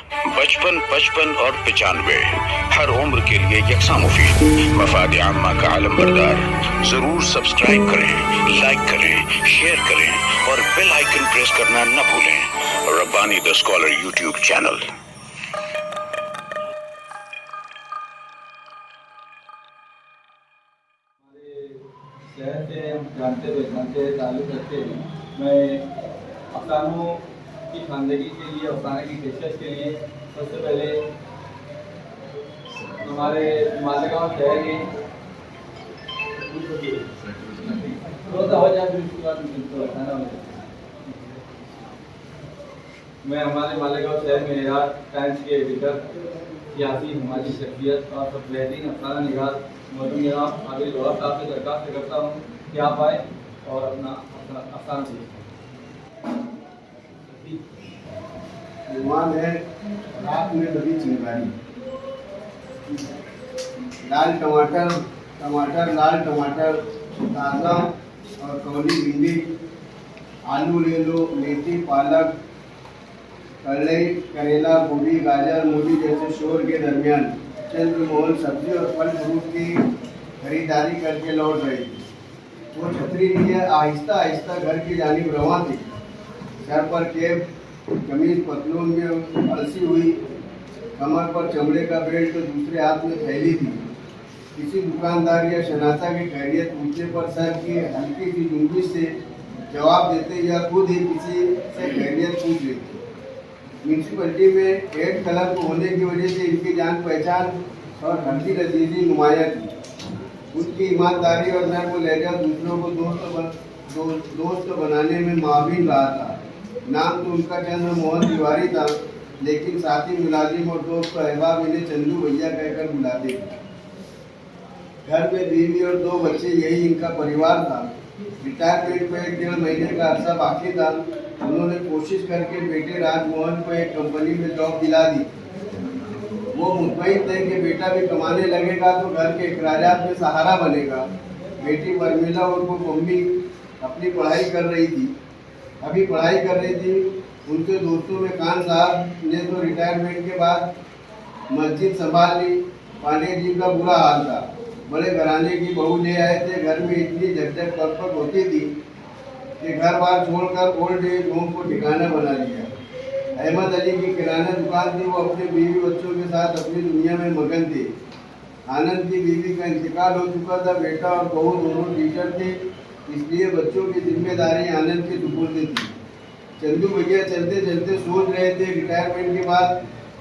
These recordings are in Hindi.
55, 55 और 95 हर उम्र के लिए यकसा मुफीद। मफाद आम्मा का आलम बरदार। जरूर सब्सक्राइब करें, लाइक करें, शेयर करें और बेल आइकन प्रेस करना न भूलें। Rabbani the scholar YouTube channel. शहर से हम जानते पहचानते ताल्लुक़ रखते हैं। मैं अफसानों की खानदगी के लिए, अफसाने की पेशकश के लिए सबसे पहले हमारे मालेगांव शहर के मैं हमारे मालेगांव शहर में निगार टाइम्स के एडिटर सियासी हमारी शख्सियत और सब बेहतरीन अफसाना निगार मौजूद जनाब आबिद गौहर साहब से दरख्वास्त करता हूँ कि आप आए और अपना अफसाना देखें। मेहमान है रात में बड़ी चिंगारी। लाल टमाटर लाल टमाटर ताज़ा और कौली भिंडी, आलू ले लो, मेथी, पालक, कड़ई, करेला, गोभी, गाजर, मूली जैसे शोर के दरमियान चंद्रमोहन सब्जी और फल फ्रूट की खरीदारी करके लौट रही थी। वो छतरी लिए आहिस्ता आहिस्ता घर की जानिब रवां थी। सर पर कैप, कमीज पतलून में अलसी हुई, कमर पर चमड़े का बेल्ट तो दूसरे हाथ में थैली थी। किसी दुकानदार या शनासा की खैरियत पूछने पर सर की हल्की सी जुम्बिश से जवाब देते या खुद ही किसी से खैरियत पूछ लेते। म्यूनसिपलिटी में हेड क्लर्क होने की वजह से इनकी जान पहचान और हल्की लजीजी नुमाया थी। उनकी ईमानदारी और नर्म लहजा दूसरों को दोस्त बनाने में माविन रहा था। नाम तो उनका चंद्रमोहन तिवारी था, लेकिन साथी मुलाजिम और दोस्त अहबाब इन्हें चंदू भैया कहकर बुलाते थे। घर में बीवी और 2 बच्चे, यही इनका परिवार था। रिटायरमेंट में 1.5 महीने का अरसा बाकी था। उन्होंने कोशिश करके बेटे राजमोहन को एक कंपनी में जॉब दिला दी। वो मुतमईन थे कि बेटा भी कमाने लगेगा तो घर के अखराजात में सहारा बनेगा। बेटी बर्मिला और वो मम्मी अपनी पढ़ाई कर रही थी। उनके दोस्तों में खान साहब ने तो रिटायरमेंट के बाद मस्जिद संभाल ली। पांडे जी का बुरा हाल था। बड़े घराने की बहू ले आए थे। घर में इतनी झकझक पकपक होती थी कि घर बार छोड़कर ओल्ड एज होम को ठिकाना बना लिया। अहमद अली की किराना दुकान थी। वो अपने बीवी बच्चों के साथ अपनी दुनिया में मगन थे। आनंद की बीवी का इंतकाल हो चुका था। बेटा और बहू दोनों टीचर थे, इसलिए बच्चों की जिम्मेदारी आनंद के सुपुर्द थी। चंदू भैया चलते चलते सोच रहे थे रिटायरमेंट के बाद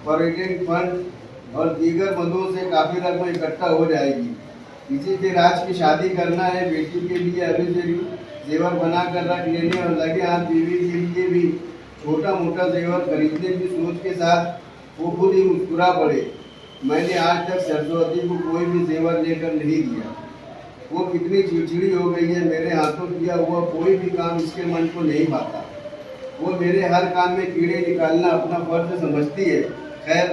प्रोविडेंट फंड और दीगर मदों से काफ़ी रकम इकट्ठा हो जाएगी। इसी से राज की शादी करना है। बेटी के लिए अभी से जेवर बना कर रख लेने और लगे हाथ बीवी के लिए भी छोटा मोटा जेवर खरीदने की सोच के साथ वो खुद ही मुस्कुरा पड़े। मैंने आज तक सरस्वती को कोई भी जेवर लेकर नहीं दिया। वो कितनी चिड़चिड़ी हो गई है। मेरे हाथों किया हुआ कोई भी काम इसके मन को नहीं पाता। वो मेरे हर काम में कीड़े निकालना अपना फर्ज समझती है। खैर,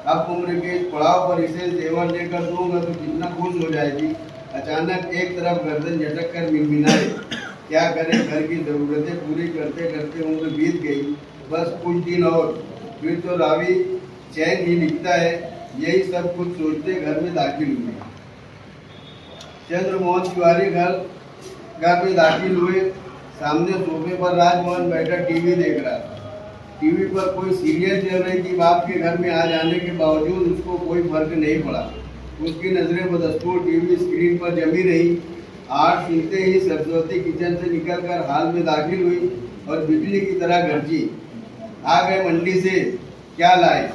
अब उम्र के पड़ाव पर इसे जेवर लेकर दूंगा तो कितना खुश हो जाएगी। अचानक एक तरफ गर्दन झटक कर मिनमिनाए, क्या करें, घर की ज़रूरतें पूरी करते करते उम्र बीत गई। बस कुछ दिन और फिर तो रावी चैन ही लिखता है। यही सब कुछ सोचते घर में दाखिल हुए। चंद्रमोहन तिवारी घर में दाखिल हुए। सामने सोफे पर राजमोहन बैठा टीवी देख रहा था। टीवी पर कोई सीरियल चल रही थी। बाप के घर में आ जाने के बावजूद उसको कोई फर्क नहीं पड़ा। उसकी नजरें बदस्तूर टीवी स्क्रीन पर जमी रही। आठ सुनते ही सरस्वती किचन से निकलकर हाल में दाखिल हुई और बिजली की तरह गरजी, आ गए मंडी से, क्या लाए,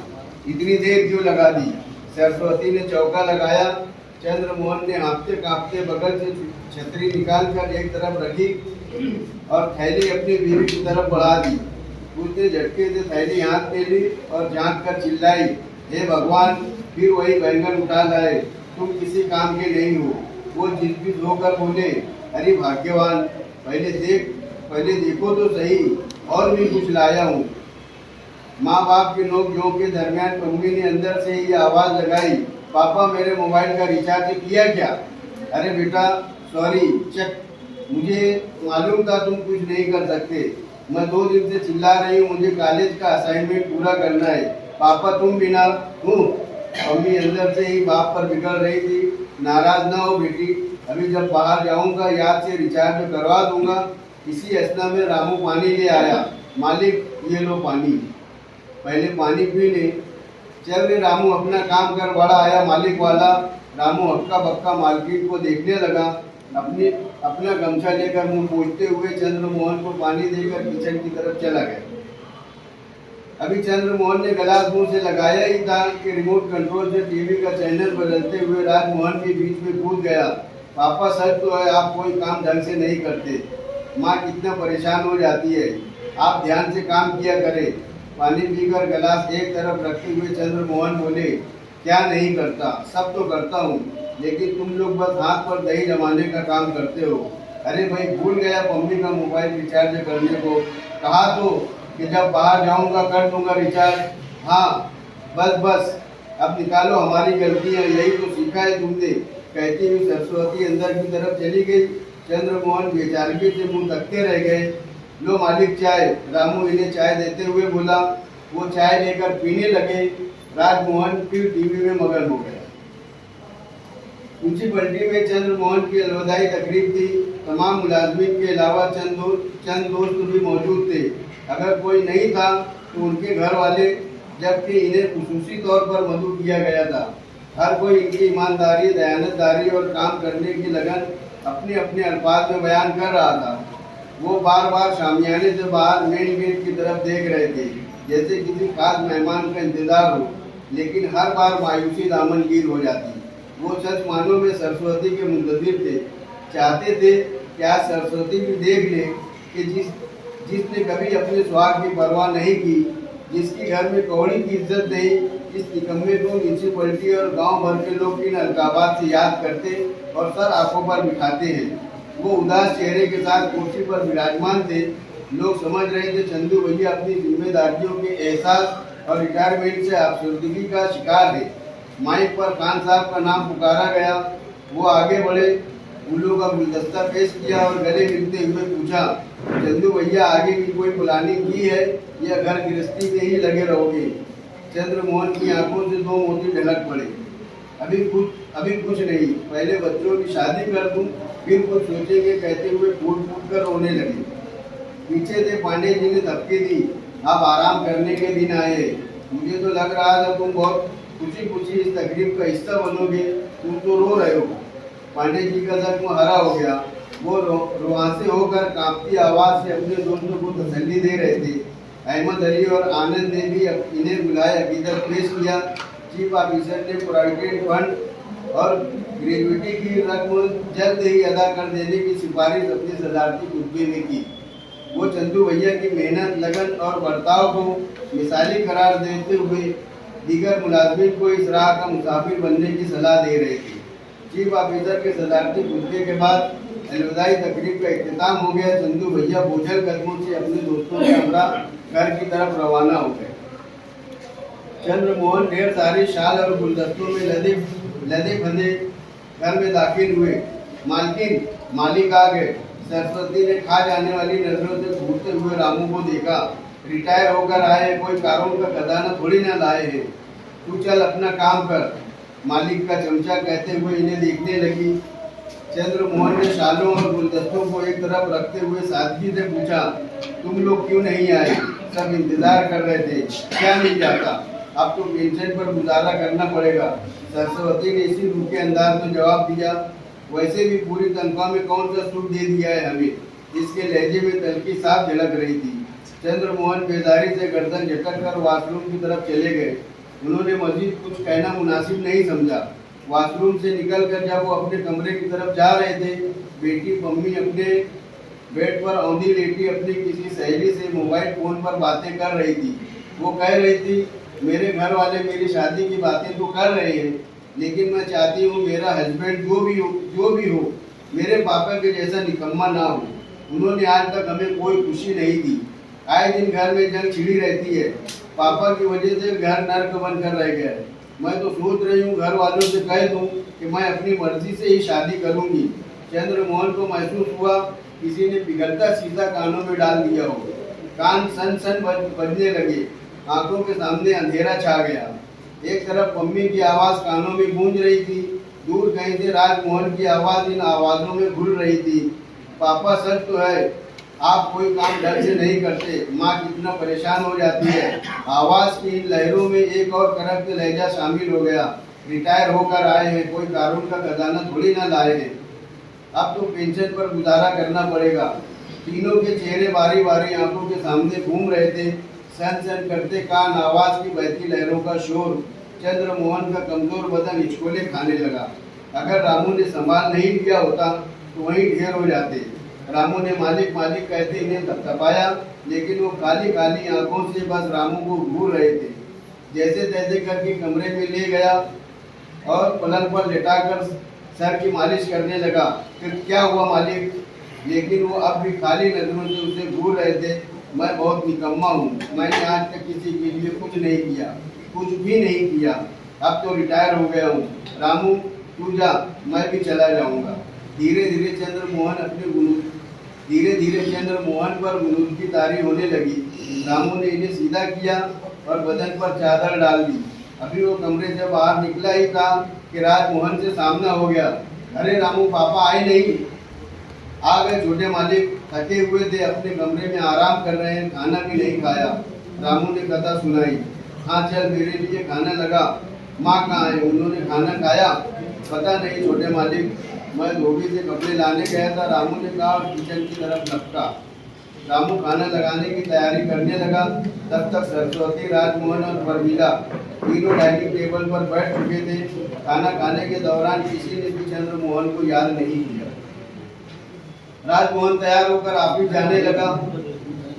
इतनी देर क्यों लगा दी। सरस्वती ने चौका लगाया। चंद्रमोहन ने हाँफते कांपते बगल से छतरी निकालकर एक तरफ रखी और थैली अपनी बीवी की तरफ बढ़ा दी। उसने झटके से थैली हाथ में ली और झांक कर चिल्लाई, हे भगवान, फिर वही बैंगन उठा लाए, तुम किसी काम के नहीं हो। वो जिद्दित होकर बोले, अरे भाग्यवान, पहले देखो तो सही, और भी कुछ लाया हूँ। माँ बाप के नोक झोंक के दरमियान मम्मी ने अंदर से ही आवाज़ लगाई, पापा मेरे मोबाइल का रिचार्ज किया क्या? अरे बेटा सॉरी, चेक, मुझे मालूम था तुम कुछ नहीं कर सकते। मैं 2 दिन से चिल्ला रही हूँ, मुझे कॉलेज का असाइनमेंट पूरा करना है। पापा तुम बिना हूँ। मम्मी अंदर से ही बाप पर बिगड़ रही थी। नाराज ना हो बेटी, अभी जब बाहर जाऊंगा याद से रिचार्ज करवा दूंगा। इसी असना में रामू पानी ले आया। मालिक ये लो पानी, पहले पानी पी ले। चल रे रामू, अपना काम कर, बड़ा आया मालिक वाला। रामू हक्का बक्का मालकिन को देखने लगा। अपना गमछा लेकर मुंह पोंछते हुए चंद्रमोहन को पानी देकर किचन की तरफ चला गया। अभी चंद्रमोहन ने गिलास मुंह से लगाया ही था कि रिमोट कंट्रोल से टीवी का चैनल बदलते हुए राजमोहन के बीच में कूद गया। पापा सच तो है, आप कोई काम ढंग से नहीं करते। माँ कितना परेशान हो जाती है, आप ध्यान से काम किया करें। पानी पीकर गिलास एक तरफ रखते हुए चंद्रमोहन बोले, क्या नहीं करता, सब तो करता हूँ, लेकिन तुम लोग बस हाथ पर दही जमाने का काम करते हो। अरे भाई, भूल गया मम्मी का मोबाइल रिचार्ज करने को। कहा तो कि जब बाहर जाऊंगा कर दूंगा रिचार्ज। हाँ बस अब निकालो हमारी गलतियाँ, यही तो सीखा है तुमने। कहती हुई सरस्वती अंदर की तरफ चली गई। चंद्रमोहन बेचारगी से मुंह तकते रह गए। लो मालिक चाय, रामू इन्हें चाय देते हुए बोला। वो चाय लेकर पीने लगे। राजमोहन फिर टीवी में मगन हो गया। ऊंची पलटी में चंद्रमोहन की अलविदाई तकरीब थी। तमाम मुलाजमीन के अलावा चंद दोस्त भी मौजूद थे। अगर कोई नहीं था तो उनके घर वाले, जबकि इन्हें खुसूसी तौर पर मदऊ किया गया था। हर कोई इनकी ईमानदारी, दयानतदारी और काम करने की लगन अपने अपने अल्फाज में बयान कर रहा था। वो बार बार शामियाने से बाहर मेन गेट की तरफ देख रहे थे, जैसे किसी खास मेहमान का इंतजार हो, लेकिन हर बार मायूसी दामनगीर हो जाती। वो सच मानो में सरस्वती के मुंतजिर थे। चाहते थे कि आज सरस्वती भी देख ले कि जिसने कभी अपने स्वार्थ की परवाह नहीं की, जिसकी घर में कौड़ी की इज्जत नहीं, इस निकम्मे को म्यूनसिपलिटी और गांव भर के लोग इन अलकाबात से याद करते और सर आंखों पर बिठाते हैं। वो उदास चेहरे के साथ कुर्सी पर विराजमान थे। लोग समझ रहे थे चंदू भैया अपनी जिम्मेदारियों के एहसास और रिटायरमेंट से अफसरदगी का शिकार है। माइक पर खान साहब का नाम पुकारा गया। वो आगे बढ़े, फूलों का गुलदस्ता पेश किया और गले मिलते हुए पूछा, चंदू भैया आगे की कोई प्लानिंग की है या घर गृहस्थी में ही लगे रहोगे? चंद्रमोहन की आंखों से दो मोती ढलक पड़े। अभी कुछ नहीं, पहले बच्चों की शादी कर दूं, फिर कुछ सोचेंगे, कहते हुए फूट फूट कर रोने लगे। पीछे से पांडे जी ने धमकी दी, आप आराम करने के दिन आए। मुझे तो लग रहा था तुम बहुत खुशी इस तकरीब का हिस्सा बनोगे, तुम तो रो रहे हो। पांडे जी का जख्म हरा हो गया। वो रुआंसे होकर कांपती आवाज से अपने दोस्तों को तसल्ली दे रहे थे। अहमद अली और आनंद ने भी इन्हें बुलाए अकीदत पेश किया। चीफ ऑफिसर ने प्रोविडेंट फंड और ग्रेजुएटी की रकम जल्द ही अदा कर देने की सिफारिश अपने सदारती खुतबे में की। वो चंदू भैया की मेहनत, लगन और बर्ताव को मिसाली करार देते हुए दीगर मुलाजमीन को इस राह का मुसाफिर बनने की सलाह दे रहे थे। चीफ ऑफिसर के सदारती खुतबे के बाद अलविदाई तकरीब का इख्तिताम हो गया। चंदू भैया बोझल कदमों से अपने दोस्तों के हमरा घर की तरफ रवाना हो गए। चंद्रमोहन ढेर सारे शाल और गुलदस्तों में लदे फंदे घर में दाखिल हुए। मालिक आ गए। सरस्वती ने खा जाने वाली नजरों से घूरते हुए रामू को देखा। रिटायर होकर आए, कोई कारों का खजाना थोड़ी ना लाए हैं। तू चल अपना काम कर, मालिक का चमचा कहते हुए इन्हें देखने लगी। चंद्रमोहन ने शालों और गुलदस्तों को एक तरफ रखते हुए सादगी से पूछा, तुम लोग क्यों नहीं आए? सब इंतजार कर रहे थे, क्या नहीं जाता? अब तो पेंशन पर गुजारा करना पड़ेगा। सरस्वती ने इसी रूखे अंदाज में जवाब दिया, वैसे भी पूरी तनख्वाह में कौन सा सुख दे दिया है हमें? इसके लहजे में तलखी साफ झलक रही थी। चंद्रमोहन बेदारी से गर्दन झटक कर वॉशरूम की तरफ चले गए। उन्होंने मजीद कुछ कहना मुनासिब नहीं समझा। वॉशरूम से निकलकर जब वो अपने कमरे की तरफ जा रहे थे, बेटी मम्मी अपने बेड पर औंधी लेटी अपनी किसी सहेली से मोबाइल फोन पर बातें कर रही थी। वो कह रही थी, मेरे घर वाले मेरी शादी की बातें तो कर रहे हैं, लेकिन मैं चाहती हूँ मेरा हस्बैंड जो भी हो मेरे पापा के जैसा निकम्मा ना हो। उन्होंने आज तक हमें कोई खुशी नहीं दी। आए दिन घर में जंग छिड़ी रहती है। पापा की वजह से घर नर्क बनकर रह गया है। मैं तो सोच रही हूँ घर वालों से कह दूँ कि मैं अपनी मर्जी से ही शादी करूँगी। चंद्रमोहन को महसूस हुआ किसी ने पिघलता शीशा कानों में डाल दिया हो। कान सन सन बजने लगे। आंखों के सामने अंधेरा छा गया। एक तरफ मम्मी की आवाज़ कानों में गूंज रही थी, दूर कहीं से राजमोहन की आवाज़ इन आवाज़ों में घुल रही थी। पापा सच तो है, आप कोई काम ढंग से नहीं करते, माँ कितना परेशान हो जाती है। आवाज़ की इन लहरों में एक और करक लहजा शामिल हो गया। रिटायर होकर आए हैं, कोई कानून का खजाना थोड़ी ना लाए हैं, अब तो पेंशन पर गुजारा करना पड़ेगा। तीनों के चेहरे बारी बारी आंखों के सामने घूम रहे थे। सन सन करते कान, आवाज़ की बहती लहरों का शोर। चंद्रमोहन का कमजोर बदन हिचकोले खाने लगा। अगर रामू ने संभाल नहीं लिया होता तो वहीं ढेर हो जाते। रामू ने मालिक मालिक कहते इन्हें थपथपाया, लेकिन वो काली काली आंखों से बस रामू को घूर रहे थे। जैसे तैसे करके कमरे में ले गया और पलंग पर लेटाकर सर की मालिश करने लगा। फिर क्या हुआ मालिक? लेकिन वो अब भी खाली नजरों से उसे घूर रहे थे। मैं बहुत निकम्मा हूँ, मैंने आज तक किसी के लिए कुछ नहीं किया, कुछ भी नहीं किया। अब तो रिटायर हो गया हूँ। रामू तू जा, मैं भी चला जाऊँगा। धीरे धीरे चंद्रमोहन पर गुनूद की तारी होने लगी। रामू ने इन्हें सीधा किया और बदन पर चादर डाल दी। अभी वो कमरे से बाहर निकला ही था कि राजमोहन से सामना हो गया। अरे रामू, पापा आए नहीं? आ गए छोटे मालिक, थके हुए थे, अपने कमरे में आराम कर रहे हैं, खाना भी नहीं खाया। रामू ने कथा सुनाई। हाँ चल, मेरे लिए खाना लगा। माँ कहाँ है? उन्होंने खाना खाया? पता नहीं छोटे मालिक, मैं धोबी से कपड़े लाने गया था, रामू ने कहा और किचन की तरफ लपका। रामू खाना लगाने की तैयारी करने लगा। तब तक सरस्वती, राजमोहन और परमीला तीनों डाइनिंग टेबल पर बैठ चुके थे। खाना खाने के दौरान किसी ने भी चंद्रमोहन को याद नहीं किया। राजमोहन तैयार होकर ऑफिस जाने लगा।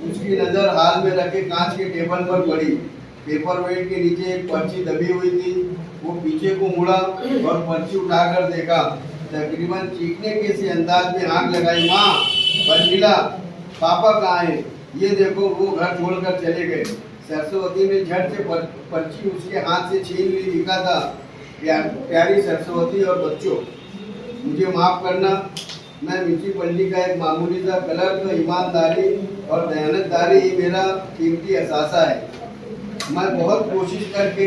उसकी नजर हाल में रखे कांच के टेबल पर पड़ी। पेपर वेट के नीचे एक पर्ची दबी हुई थी। वो पीछे को मुड़ा और पर्ची उठाकर देखा। तकरीबन चीखने के से अंदाज में आंख लगाई। माँ, परमीला, पापा कहाँ हैं? ये देखो, वो घर छोड़कर चले गए। सरस्वती ने झट से पर्ची उसके हाथ से छीन ली। लिखा था, प्यारी सरस्वती और बच्चों, मुझे माफ करना, मैं म्यूनिसिपैलिटी का एक मामूली सा क्लर्क, ईमानदारी और दयानतदारी ही मेरा कीमती असासा है। मैं बहुत कोशिश करके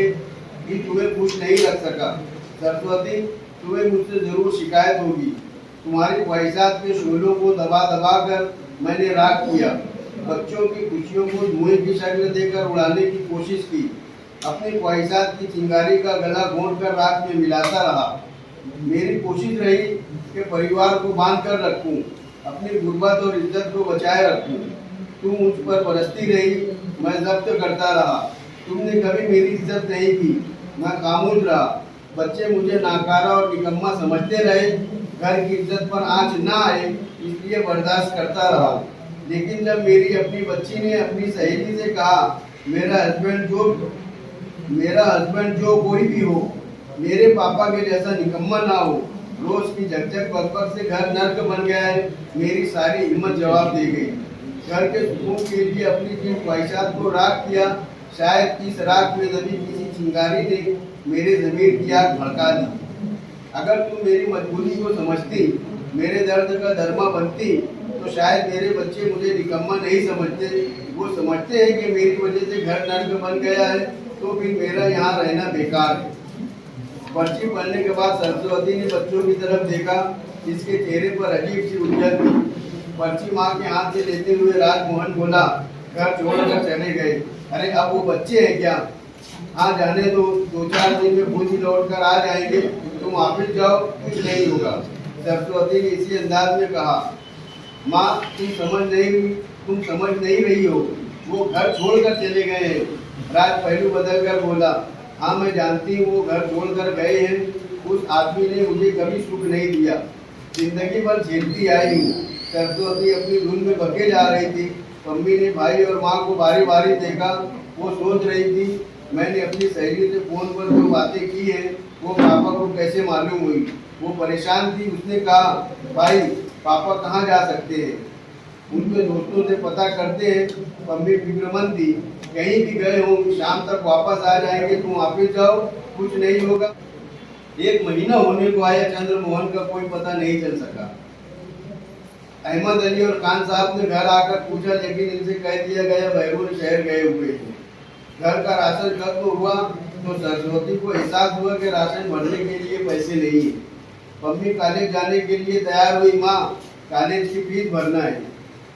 भी तुम्हें खुश नहीं रख सका। सरस्वती, तुम्हें मुझसे जरूर शिकायत होगी। तुम्हारी ख्वाहिशात के शोलों को दबा दबा कर मैंने राख किया। बच्चों की खुशियों को धुएं की शक्ल देकर उड़ाने की कोशिश की। अपनी ख्वाहिशात की चिंगारी का गला घोंट कर राख में मिलाता रहा। मेरी कोशिश रही कि परिवार को बांध कर रखूं, अपनी गुर्बत और इज्जत को बचाए रखूं। तुम मुझ पर बरसती रही, मैं जब्त करता रहा। तुमने कभी मेरी इज्जत नहीं की, मैं खामोश रहा। बच्चे मुझे नाकारा और निकम्मा समझते रहे। घर की इज्जत पर आंच ना आए इसलिए बर्दाश्त करता रहा। लेकिन जब मेरी अपनी बच्ची ने अपनी सहेली से कहा, मेरा हस्बैंड जो कोई भी हो, मेरे पापा के जैसा निकम्मा ना हो, रोज की झकझक पग से घर नर्क बन गया है, मेरी सारी हिम्मत जवाब दे गई। घर के सुकून के लिए अपनी जिन ख्वाहिशात को राख किया, शायद इस राख में दबी किसी चिंगारी ने मेरे ज़मीर की आग भड़का दी। अगर तुम मेरी मजबूरी को समझती, मेरे दर्द का दरमा बनती, तो शायद मेरे बच्चे मुझे निकम्मा नहीं समझते। वो समझते हैं कि मेरी वजह से घर नर्क बन गया है, तो फिर मेरा यहाँ रहना बेकार है। पर्ची पढ़ने के बाद सरस्वती ने बच्चों की तरफ देखा। जिसके चेहरे पर अजीब सी उलझन थी। पर्ची माँ के हाथ से लेते हुए राजमोहन बोला, घर छोड़कर चले गए। अरे अब वो बच्चे हैं क्या? हाँ जाने दो, 2-4 दिन में खुद ही लौट कर आ जाएंगे। तुम ऑफिस जाओ, कुछ नहीं होगा। सरस्वती ने इसी अंदाज में कहा। माँ, तुम समझ नहीं रही हो, वो घर छोड़कर चले गए हैं। राज पहलू बदल कर बोला, हाँ मैं जानती हूँ वो घर छोड़कर गए हैं। उस आदमी ने मुझे कभी सुख नहीं दिया, जिंदगी भर झेलती आई हूँ। सरस्वती अपनी धुन में बके जा रही थी। मम्मी ने भाई और माँ को बारी बारी देखा। वो सोच रही थी, मैंने अपनी सहेली से फोन पर जो बातें की हैं वो पापा को कैसे मालूम हुई। वो परेशान थी। उसने कहा, भाई पापा कहाँ जा सकते हैं, उनके दोस्तों से पता करते हैं। मम्मी फिक्रमंद थी, कहीं भी गए हों, शाम तक वापस आ जाएंगे, तुम ऑफिस जाओ, कुछ नहीं होगा। 1 महीना होने को आया, चंद्रमोहन का कोई पता नहीं चल सका। अहमद अली और खान साहब ने घर आकर पूछा, लेकिन इनसे कह दिया गया भैरव शहर गए हुए हैं। घर का राशन खत्म हुआ तो सरस्वती को एहसास हुआ कि राशन भरने के लिए पैसे नहीं है। मम्मी कॉलेज जाने के लिए तैयार हुई, माँ कॉलेज की फीस भरना है।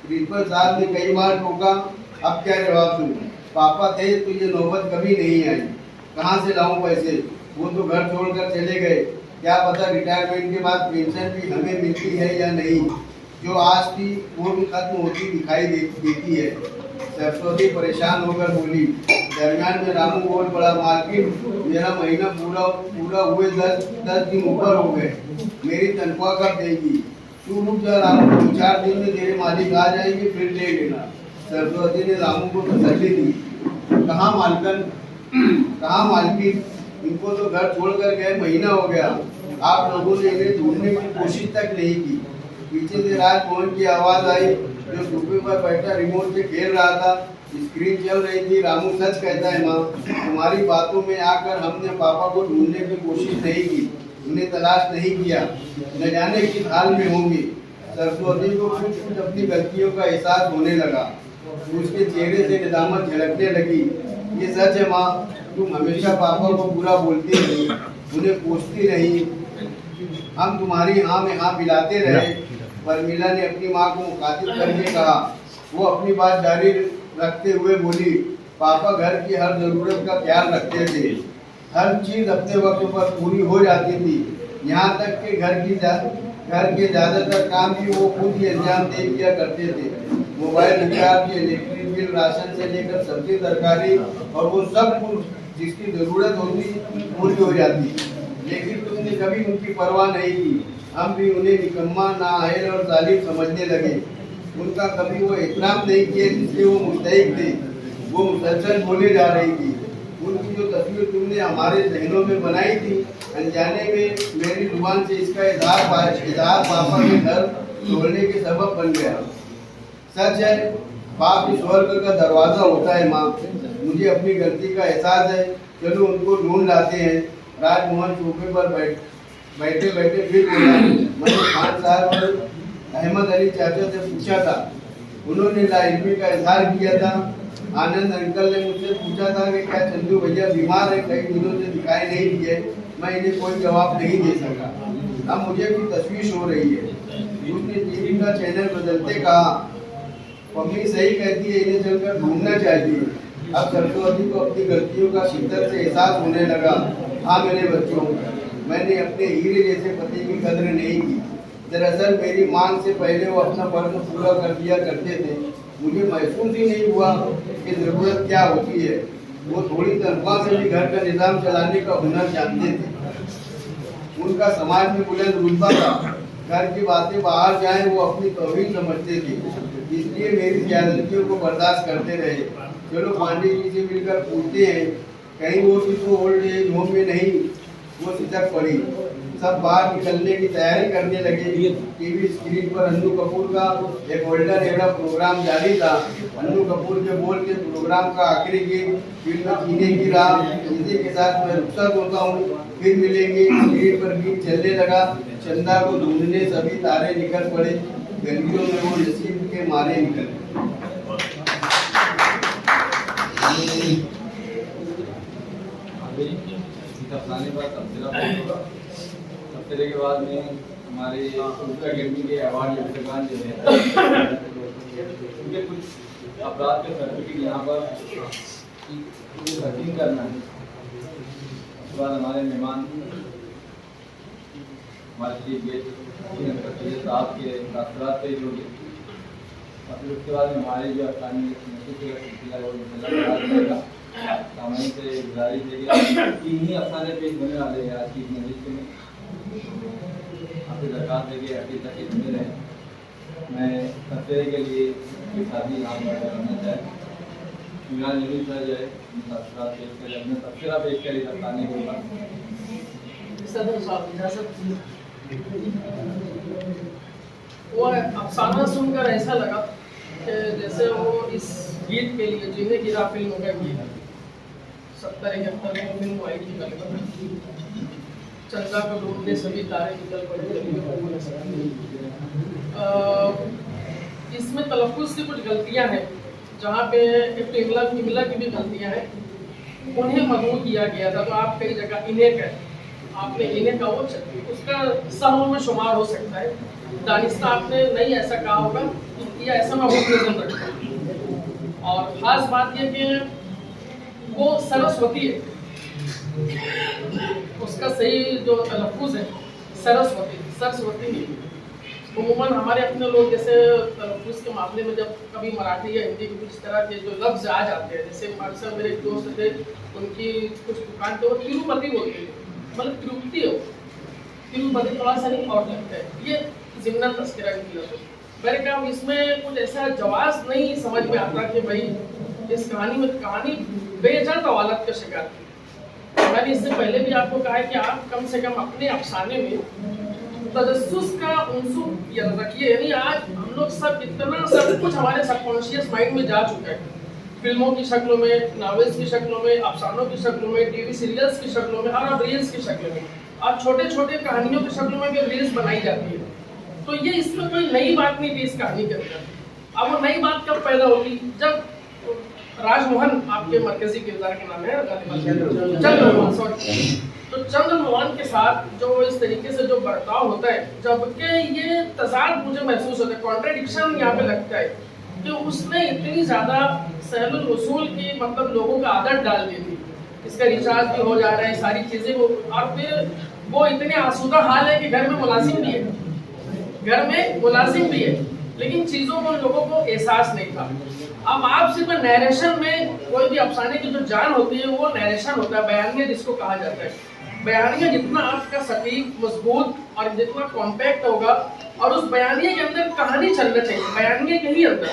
प्रिंसिपल साहब ने कई बार टोका, अब क्या जवाब दूं? पापा थे तो ये नौबत कभी नहीं आई, कहाँ से लाऊं पैसे? वो तो घर छोड़कर चले गए, क्या पता रिटायरमेंट के बाद पेंशन भी हमें मिलती है या नहीं। जो आज थी वो भी खत्म होती दिखाई देती है। सरस्वती परेशान होकर बोली। दरमियान में रामू बोल पड़ा, मालकिन मेरा महीना पूरा हुए 10 दिन ऊपर हो गए, मेरी तनख्वाह कब देगी? तू रुक जा रामू, 2-4 दिन में तेरे मालिक आ जाएंगे, फिर ले लेना। सरस्वती ने रामू को तसल्ली दी। कहाँ मालकिन, इनको तो घर छोड़कर गए महीना हो गया, आप लोगों ने इन्हें ढूंढने की कोशिश तक नहीं की। पीछे से राजमोहन की आवाज आई, जो सोफे पर बैठा रिमोट से खेल रहा था। स्क्रीन चल रही थी। रामू सच कहता है माँ, तुम्हारी बातों में आकर हमने पापा को ढूंढने की कोशिश नहीं की, उन्हें तलाश नहीं किया, न जाने किस हाल में होंगे। सरस्वती को कुछ अपनी गलतियों का एहसास होने लगा। उसके चेहरे से निदामत झलकने लगी। ये सच है माँ, तुम हमेशा पापा को बुरा बोलती रही, उन्हें पूछती रही, हम तुम्हारी हाँ में हाँ मिलाते रहे। परमीला ने अपनी माँ को मुखातिब करके कहा। वो अपनी बात जारी रखते हुए बोली, पापा घर की हर जरूरत का ख्याल रखते थे, हर चीज अपने वक्त पर पूरी हो जाती थी, यहाँ तक कि घर के ज्यादातर काम भी वो खुद ही अंजाम दे दिया करते थे। Mobile recharge, electric bill, ration से लेकर सब्जी तरकारी और वो सब कुछ जिसकी जरूरत होती पूरी हो जाती। लेकिन तुमने कभी उनकी परवाह नहीं की। हम भी उन्हें निकम्मा, नाअहल और जालिम समझने लगे। उनका कभी वो एहतराम नहीं किए जिससे वो मुस्तहिक थे। वो मुसलसल बोले जा रही थी। उनकी जो तस्वीर तुमने हमारे जहनों में बनाई थी, अनजाने में मेरी जुबान से इसका इजहार पापा के घर तोड़ने के सबब बन गया। सच है, बाप इस स्वर्ग का दरवाजा होता है माँ, मुझे अपनी गलती का एहसास है, चलो उनको ढूंढ लाते हैं। राजमोहन सोफे पर बैठे फिर बोला, मैंने खान साहब और अहमद अली चाचा से पूछा था, उन्होंने लाइल्मी का इजहार किया था। आनंद अंकल ने मुझसे पूछा था कि क्या चंदू भैया बीमार है, कई दिनों से दिखाई नहीं दिए। मैं इन्हें कोई जवाब नहीं दे सका। अब मुझे भी तशवीश हो रही है। उसने टीवी का चैनल बदलते कहा, मम्मी सही कहती है, इन्हें चलकर ढूंढना चाहिए। अब सरस्वती को अपनी गलतियों का शिद्दत से एहसास होने लगा। हाँ मेरे बच्चों, मैंने अपने हीरे जैसे पति की कदर नहीं की। दरअसल मेरी मांग से पहले वो अपना फर्ज पूरा कर दिया करते थे। मुझे महसूस ही नहीं हुआ कि जरूरत क्या होती है। वो थोड़ी तनख्वाह से भी घर का निजाम चलाने का हुनर जानते थे। उनका समाज में बुलंद रुतबा था। घर की बातें बाहर जाएं वो अपनी तौहीन समझते थे, इसलिए मेरी ज़्यादतियों को बर्दाश्त करते रहे। चलो पांडे जी से मिलकर पूछते हैं, कहीं वो भी तो ओल्ड एज होम में नहीं। वो सिदक पड़ी। सब बाहर निकलने की तैयारी करने लगे। टीवी स्क्रीन पर अन्नू कपूर का एक गोल्डन एरा प्रोग्राम जारी था। अन्नू कपूर के बोल के प्रोग्राम का आखिरी गीत फिल्म जीने की राह, इसी के साथ मैं रुखसत होता हूँ, फिर मिलेंगे। स्क्रीन पर गीत चलने लगा। चंदा को ढूंढने सभी तारे निकल पड़े, गलियों में वो नसीब के मारे निकले। तबसरे के बाद में हमारे अकेडमी के अवार्ड विजेतागण जो है, उनके कुछ अपराध के सर्टिफिकेट यहाँ पर तस्लीम करना है। उसके बाद हमारे मेहमान हमारे चीफ गेस्ट साहब के तासरात पेश होंगे और फिर उसके बाद हमारे जो अफगानी सिलसिला वो सामान्य से गुजारिश है कि इन्हीं अफसाने पेश होने वाले हैं आज की मजलिस में। आपसे दरखास्त है कि अभी तक बने रहे। मैं तबसरे के लिए शादी यहाँ पर करना चाहें इमरान नबी सर जो है तबसरा पेश करें, अपने तबसरा पेश करें अफसाने के ऊपर। सदर साहब इजाज़त, वो अफसाना सुनकर ऐसा लगा कि जैसे वो इस गीत के लिए जीने की राह फिल्म का गीत 70-71 में फिल्म आई थी कलकत्ता। चंदा को ढूंढने सभी तारे निकल पड़े। इसमें तलफ़ुज़ की कुछ गलतियां हैं, जहाँ पे इमला की भी गलतियां हैं। उन्हें मदऊ किया गया था। तो आप कई जगह इन्हें कहते, आपने इन्हें कहा, वो उसका समूह में शुमार हो सकता है। दानिस्ता आपने नहीं ऐसा कहा होगा, या ऐसा मैं ओपिनियन रखता हूँ। और खास बात यह कि वो सरस्वती है, उसका सही जो तलफ़ुज़ है सरस्वती, सरस्वती नहीं। उमूमन हमारे अपने लोग जैसे तलफ़ुज़ के मामले में जब कभी मराठी या हिंदी के कुछ तरह के जो लफ्ज़ आ जाते हैं, जैसे अक्सर मेरे एक दोस्त थे, उनकी कुछ दुकान पे वो तिरुपति बोलते थे, मतलब तिरुपति हो, तिरुपति थोड़ा सा नहीं और लगता है, ये ज़िम्नन तस्करा किया। तो मैंने कहा इसमें कुछ ऐसा जवाब नहीं समझ में आता कि भाई इस कहानी में कहानी बेजड़ तवालत का शिकार थी। मैंने इससे पहले भी आपको कहा है कि आप कम से कम अपने अफसाने में तजस्सुस का उनसुर रखिए। यानी आज हम लोग सब इतना सब कुछ हमारे सबकॉन्शियस माइंड में जा चुका है, फिल्मों की शक्लों में, नॉवेल्स की शक्लों में, अफसानों की शक्लों में, टीवी सीरियल्स की शक्लों में, और अब रील्स की शक्लों में, अब छोटे छोटे कहानियों की शक्लों में भी रील्स बनाई जाती है। तो ये इसमें कोई नई बात नहीं थी इस कहानी के अंदर। अब वो नई बात कब पैदा होगी, जब राजमोहन आपके मरकजी किरदार के नाम है चंद्रमोहन, सॉरी, तो चंद्रमोहन के साथ जो इस तरीके से जो बर्ताव होता है, जबकि ये तजाद मुझे महसूस होता है, कॉन्ट्रडिक्शन यहाँ पे लगता है कि उसने इतनी ज़्यादा सहलुल वसूल की मतलब लोगों का आदत डाल दी थी, इसका रिचार्ज भी हो जा रहा है, सारी चीज़ें वो, और फिर वो इतने आसूदा हाल है कि घर में मुलाजिम भी है, घर में मुलाजिम भी है, लेकिन चीज़ों को लोगों को एहसास नहीं था। अब आप सिर्फ नैरेशन में कोई भी अफसाने की जो जान होती है वो नैरेशन होता है, बयानिया जिसको कहा जाता है। बयानिया जितना आपका सटीक, मजबूत और जितना कॉम्पैक्ट होगा, और उस बयानिया के अंदर कहानी चलना चाहिए, बयानिया के ही अंदर,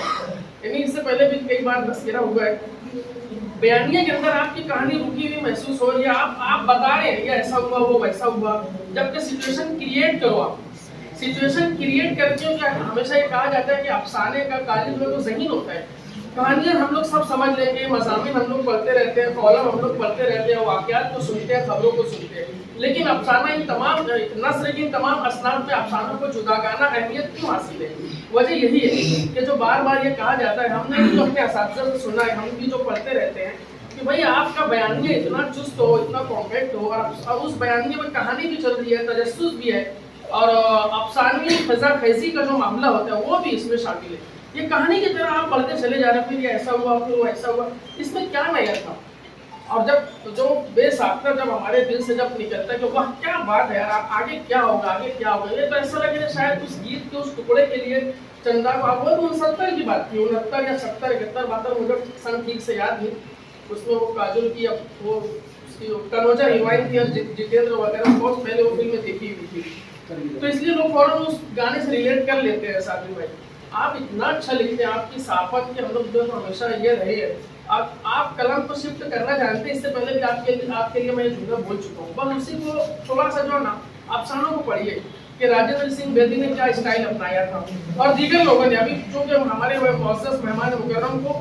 यानी इससे पहले भी कई बार तस्करा हुआ है, बयानिया के अंदर आपकी कहानी रुकी हुई महसूस हो रही है, आप बता रहे हैं ये ऐसा हुआ, वो वैसा हुआ, जबकि सिचुएशन क्रिएट करो आप, सिचुएशन क्रिएट करके हमेशा ये कहा जाता है कि अफसाने का कालिब में तो ज़हीन होता है। कहानियाँ हम लोग सब समझ लेंगे, मज़ामिन हम लोग पढ़ते रहते हैं, कॉलम हम लोग पढ़ते रहते हैं, वाक़यात को सुनते हैं, खबरों को सुनते हैं, लेकिन अफसाना इन तमाम नस्र की तमाम असनाद में अफसानों को जुदागाना अहमियत क्यों हासिल है? वजह यही है कि जो बार बार ये कहा जाता है, हमने भी अपने असातिज़ा से सुना है, हम भी जो पढ़ते रहते हैं कि भाई आपका बयानिया इतना चुस्त हो, इतना कॉम्पैक्ट हो, और उस बयानिया में कहानी भी चल रही है, तजस्सुस भी है, और अफसानी खज़ा खैज़ी का जो मामला होता है वो भी इसमें शामिल है। ये कहानी की तरह आप पढ़ते चले जा रहे हैं, फिर ये ऐसा हुआ, फिर वो ऐसा हुआ, इसमें क्या नया था? और जब जो बेसाख्ता जब हमारे दिल से जब निकलता है कि वाह क्या बात है यार, आगे क्या होगा, आगे क्या होगा, ये तो ऐसा लगे शायद उस गीत के उस टुकड़े के लिए चंदा को, आप वो 69 की बात थी, 69 या 70 71 72, मुझे सन ठीक से याद नहीं, उसमें वो काजोल की वो उसकी कनौजा हीरोइन थी, जितेंद्र वगैरह, बहुत पहले वो फिल्म देखी हुई थी, तो इसलिए लोग फौरन उस गाने से रिलेट कर लेते हैं। साथी भाई आप इतना अच्छा लिखते हैं, आपकी साफत के हम लोग जो हमेशा ये रहे हैं, आप कलम को शिफ्ट करना जानते हैं। इससे पहले भी आपके लिए मैं जुमला बोल चुका हूँ, बस उसी को थोड़ा सा जो ना अफसानों को पढ़िए कि राजेंद्र सिंह बेदी ने क्या स्टाइल अपनाया था, और दीगर लोगों ने, अभी चूँकि हमारे मुअज़्ज़ज़ मेहमान मुकर्रम को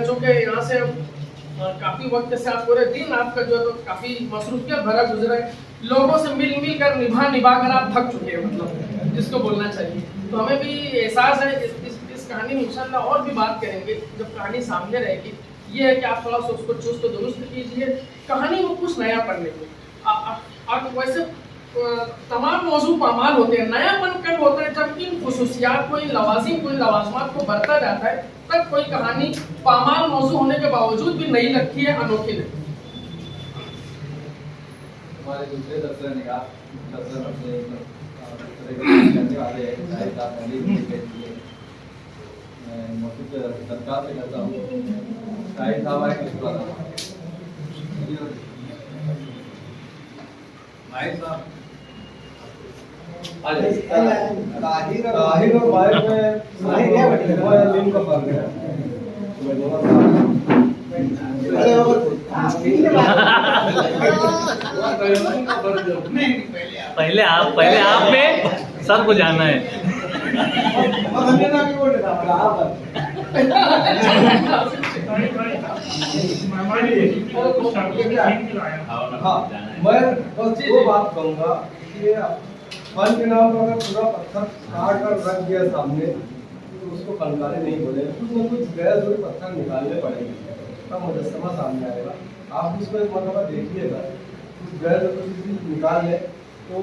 चूँकि यहाँ से काफ़ी वक्त से आप पूरे दिन आपका जो है तो काफ़ी मसरूफियत भरा गुजरा है, लोगों से मिल कर निभा कर आप थक चुके हैं, मतलब जिसको बोलना चाहिए। तो हमें भी एहसास है, इस कहानी में इंशाल्लाह और भी बात करेंगे जब कहानी सामने रहेगी। ये है कि आप थोड़ा सा उसको चुस्त दुरुस्त कीजिए, कहानी में कुछ नया पढ़ने को। आप वैसे तमाम मौजू पामाल होते हैं, नयापन कब होता है? जब इन खुसूसियात को, इन लवाजिम को, इन लवाजमात को बरता जाता है, तब कोई कहानी पामाल मौजू होने के बावजूद भी नई लगती है, अनोखी लगती है। हमारे दूसरे दफ्तर निगाह दफ्तर अपने करने वाले मैं मौजूद सरकार से करता हूँ, शाहिद साहब आए किस बात भाई साहब ताहिर और बाइक में लिंक का फर्क है। पहले आप में सबको जाना है। हाँ, मैं बस वो बात कहूँगा कि फन के नाम पर अगर पूरा पत्थर काट कर रख दिया सामने तो उसको फनकारे नहीं बोले, कुछ न कुछ गैर जरूरी पत्थर निकालने पड़ेंगे, तब मुजस्समा सामने आएगा। आप उसको एक मरतबा देखिएगा, उस गैर जरूरी चीज निकाल लें तो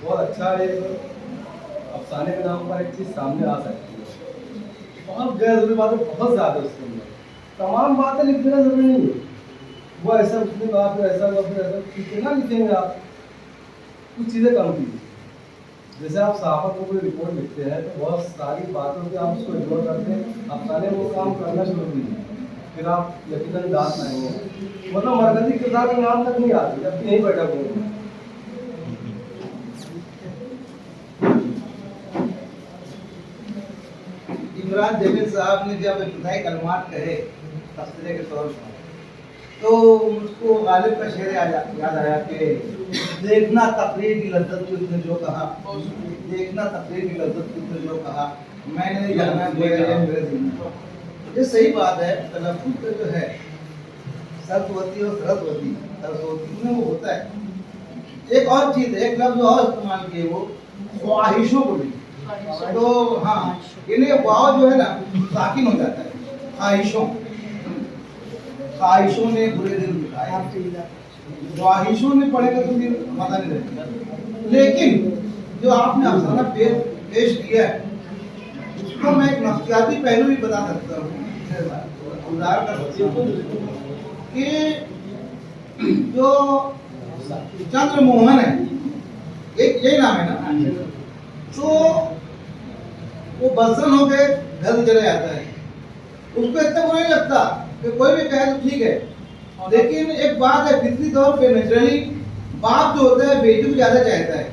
बहुत अच्छा एक अफसाने के नाम पर एक चीज़ सामने आ सकती है। बहुत गैर जरूरी बातें बहुत ज़्यादा उसके अंदर, तमाम बातें लिख देना जरूरी नहीं है। वो ऐसा उसने कहा, फिर ऐसा हुआ, फिर ऐसा, कितना लिखेंगे आप? कुछ चीज़ें कम कीजिए। जैसे आप सहाफ़त को कोई रिपोर्ट लिखते हैं तो बहुत सारी बातों से आप उसको इग्नोर करते हैं, अफसाने वो काम करना जरूरी है, फिर आप यकीनन दांत आएंगे। मतलब मरकजी किरदार का नाम तक नहीं आती जब यहीं बैठा हुआ। इमरान जमील साहब ने जब इब्तिदाई कलमात कहे तस्वीर के तौर पर, तो मुझको गालिब का शेर याद आया कि देखना तकरीर की लज्जत को उसने जो कहा, देखना तकरीर की लज्जत को उसने जो कहा, मैंने नहीं जाना मेरे दिल में। ये सही बात है, तलफ़्फ़ुज़ का जो है सरस्वती और सरस्वती, सरस्वती में वो होता है। एक और चीज़ है, एक लफ्ज़ और इस्तेमाल किए वो ख्वाहिशों को भी, तो हाँ इन्हें वाव जो है ना साकिन हो जाता है। ख्वाहिशों ने बुरे दिन बिताए, ख्वाहिशों ने पढ़ेगा तो फिर मजा नहीं रहेगा। लेकिन जो आपने अफसाना पेश किया है उसको मैं एक नफ्सियाती पहलू भी बता सकता हूँ, उदाहरण कर सकता हूँ कि जो चंद्रमोहन है, एक यही नाम है ना, तो वो बसन हो के घर चले जाता है, उसको इतना बुरा नहीं लगता कि कोई भी कहे तो ठीक है। लेकिन एक बात है, फितरी तौर पे नेचुरली बाप जो होता है बेटी को ज्यादा चाहता है,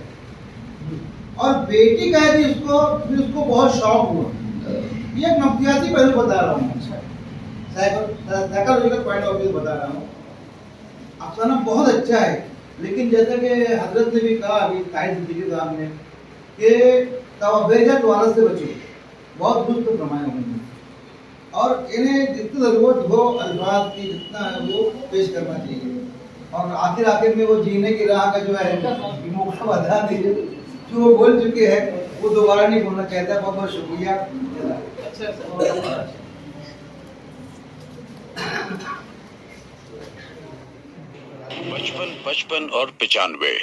और बेटी कह दी उसको, फिर उसको बहुत शौक हुआ। ये एक नफ्सियाती पहलू बता रहा हूँ, साइकोलॉजिकल पॉइंट ऑफ व्यू बता रहा हूँ। अफसाना बहुत अच्छा है, लेकिन जैसा कि हजरत ने भी कहा अभी कायद जिंदगी साहब ने कि तवबेजत वाला से बचो, बहुत दुष्ट फरमाया उन्होंने, और इन्हें जितनी ज़रूरत हो अल्फाज की जितना है वो पेश करना चाहिए, और आखिर में वो जीने की राह का जो है मौका बता दीजिए। जो वो बोल चुके हैं वो दोबारा नहीं बोलना चाहता। बहुत बहुत शुक्रिया। पचपन और 95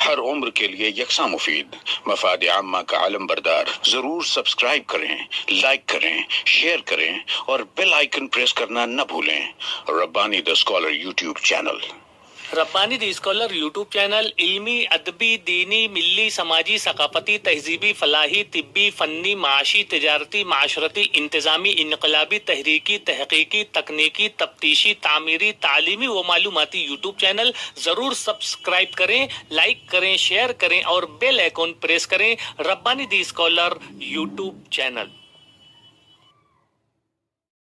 हर उम्र के लिए यकसा मुफीद। मफाद आम्मा का आलम बरदार। जरूर सब्सक्राइब करें, लाइक करें, शेयर करें और बेल आइकन प्रेस करना न भूलें। Rabbani the scholar YouTube channel. Rabbani the scholar YouTube channel इल्मी, अदबी, दीनी, मिल्ली, समाजी, सकाफती, तहजीबी, फलाही, तिब्बी, फन्नी, माशी, तिजारती, माशरती, इंतजामी, इनकलाबी, तहरीकी, तहकीकी, तकनीकी, तफ्तीशी, तामीरी, तालीमी व मालूमाती यूट्यूब चैनल। जरूर सब्सक्राइब करें, लाइक करें, शेयर करें और बेल आइकन प्रेस करें। Rabbani the scholar YouTube channel.